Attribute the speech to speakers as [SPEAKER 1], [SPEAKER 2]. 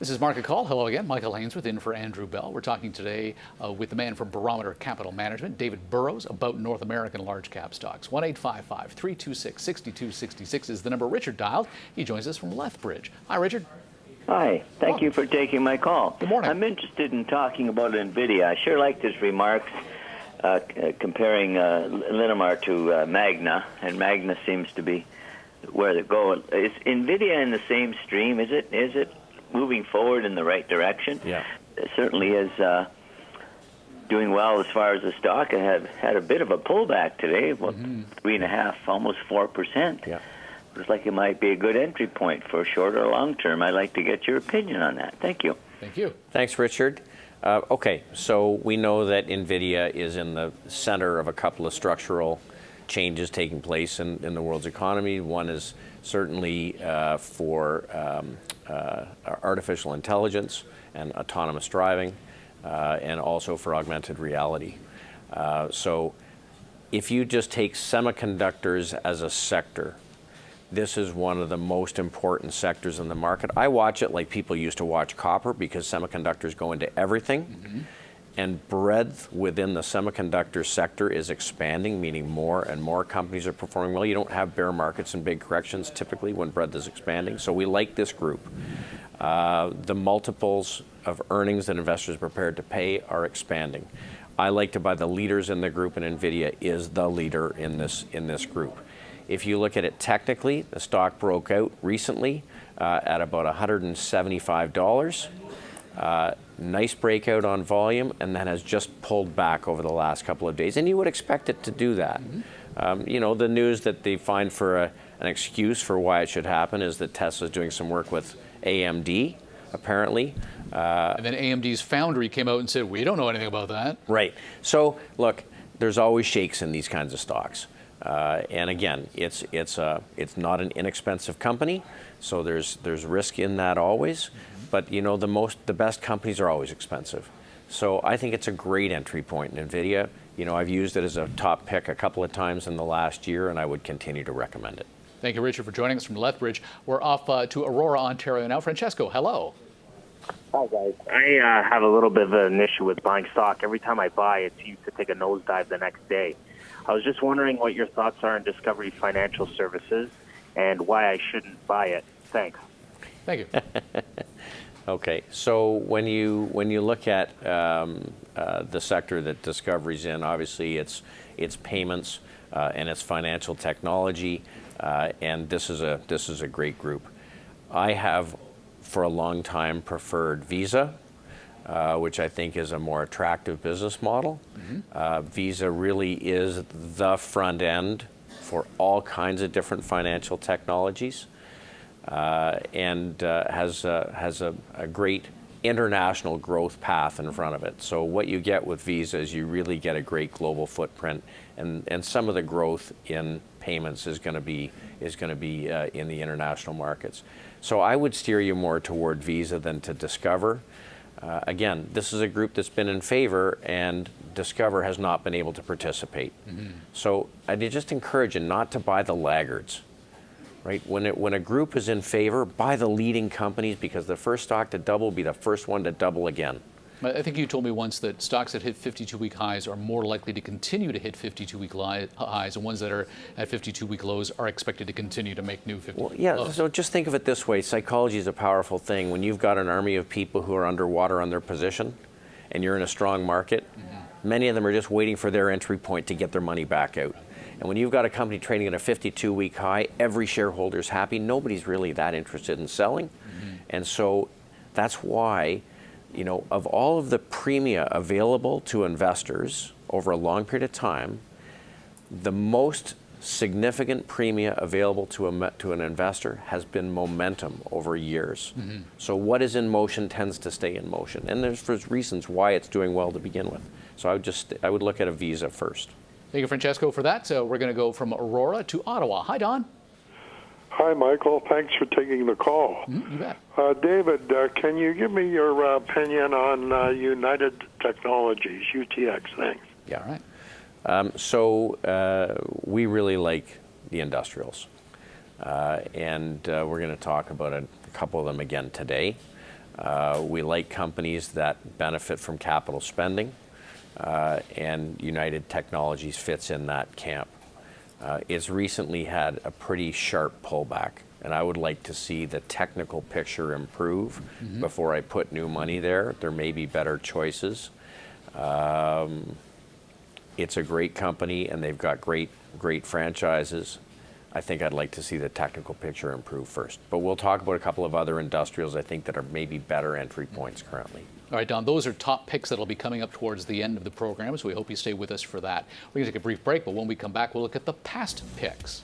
[SPEAKER 1] This is Market Call. Hello again. Michael Hainsworth in for Andrew Bell. We're talking today with the man from Barometer Capital Management, David Burrows, about North American large cap stocks. 1-855-326-6266 is the number Richard dialed. He joins us from Lethbridge. Hi, Richard.
[SPEAKER 2] Hi. Thank you for taking my call.
[SPEAKER 1] Good morning.
[SPEAKER 2] I'm interested in talking about NVIDIA. I sure liked his remarks comparing Linamar to Magna, and Magna seems to be where they're going. Is NVIDIA in the same stream? Is it moving forward in the right direction?
[SPEAKER 3] Yeah.
[SPEAKER 2] It certainly is doing well as far as the stock. I have had a bit of a pullback today, about 3.5%, almost 4%.
[SPEAKER 3] Yeah.
[SPEAKER 2] Looks like it might be a good entry point for short or long term. I'd like to get your opinion on that. Thank you.
[SPEAKER 1] Thank you.
[SPEAKER 3] Thanks, Richard. Okay, so we know that NVIDIA is in the center of a couple of structural changes taking place in the world's economy. One is certainly for artificial intelligence and autonomous driving, and also for augmented reality. So if you just take semiconductors as a sector, this is one of the most important sectors in the market. I watch it like people used to watch copper because semiconductors go into everything. And breadth within the semiconductor sector is expanding, meaning more and more companies are performing well. You don't have bear markets and big corrections typically when breadth is expanding. So we like this group. The multiples of earnings that investors are prepared to pay are expanding. I like to buy the leaders in the group, and NVIDIA is the leader in this group. If you look at it technically, the stock broke out recently at about $175. Nice breakout on volume, and then has just pulled back over the last couple of days. And you would expect it to do that. You know, the news that they find for an excuse for why it should happen is that Tesla's doing some work with AMD, apparently.
[SPEAKER 1] And then AMD's foundry came out and said, we don't know anything about that.
[SPEAKER 3] Right. So, look, there's always shakes in these kinds of stocks. And again, it's not an inexpensive company, so there's risk in that always. But you know, the best companies are always expensive. So I think it's a great entry point in NVIDIA. You know, I've used it as a top pick a couple of times in the last year, and I would continue to recommend it.
[SPEAKER 1] Thank you, Richard, for joining us from Lethbridge. We're off to Aurora, Ontario now. Francesco, hello.
[SPEAKER 4] Hi, guys. I have a little bit of an issue with buying stock. Every time I buy, it seems to take a nosedive the next day. I was just wondering what your thoughts are on Discovery Financial Services and why I shouldn't buy it. Thanks.
[SPEAKER 1] Thank you.
[SPEAKER 3] Okay, so when you look at the sector that Discovery's in, obviously it's payments and it's financial technology, and this is a great group. I have for a long time preferred Visa, which I think is a more attractive business model. Visa really is the front end for all kinds of different financial technologies, and has a great international growth path in front of it. So what you get with Visa is you really get a great global footprint, and some of the growth in payments is going to be in the international markets. So I would steer you more toward Visa than to Discover. Again, this is a group that's been in favor, and Discover has not been able to participate. So I just encourage you not to buy the laggards. Right? When a group is in favor, buy the leading companies, because the first stock to double will be the first one to double again.
[SPEAKER 1] I think you told me once that stocks that hit 52-week highs are more likely to continue to hit 52-week highs, and ones that are at 52-week lows are expected to continue to make new 52-week lows.
[SPEAKER 3] So just think of it this way. Psychology is a powerful thing. When you've got an army of people who are underwater on their position, and you're in a strong market, many of them are just waiting for their entry point to get their money back out. And when you've got a company trading at a 52-week high, every shareholder's happy. Nobody's really that interested in selling. And so that's why, you know, of all of the premia available to investors over a long period of time, the most significant premia available to an investor has been momentum over years. So what is in motion tends to stay in motion. And there's reasons why it's doing well to begin with. So I would look at a Visa first.
[SPEAKER 1] Thank you, Francesco, for that. So we're going to go from Aurora to Ottawa. Hi, Don.
[SPEAKER 5] Hi, Michael. Thanks for taking the call.
[SPEAKER 1] You bet.
[SPEAKER 5] David, can you give me your opinion on United Technologies, UTX? Thanks.
[SPEAKER 1] Yeah, all right.
[SPEAKER 3] So we really like the industrials. And we're going to talk about a couple of them again today. We like companies that benefit from capital spending, and United Technologies fits in that camp. It's recently had a pretty sharp pullback, and I would like to see the technical picture improve before I put new money there. There may be better choices. It's a great company, and they've got great franchises. I think I'd like to see the technical picture improve first. But we'll talk about a couple of other industrials I think that are maybe better entry points currently.
[SPEAKER 1] All right, Don, those are top picks that'll be coming up towards the end of the program, so we hope you stay with us for that. We're going to take a brief break, but when we come back, we'll look at the past picks.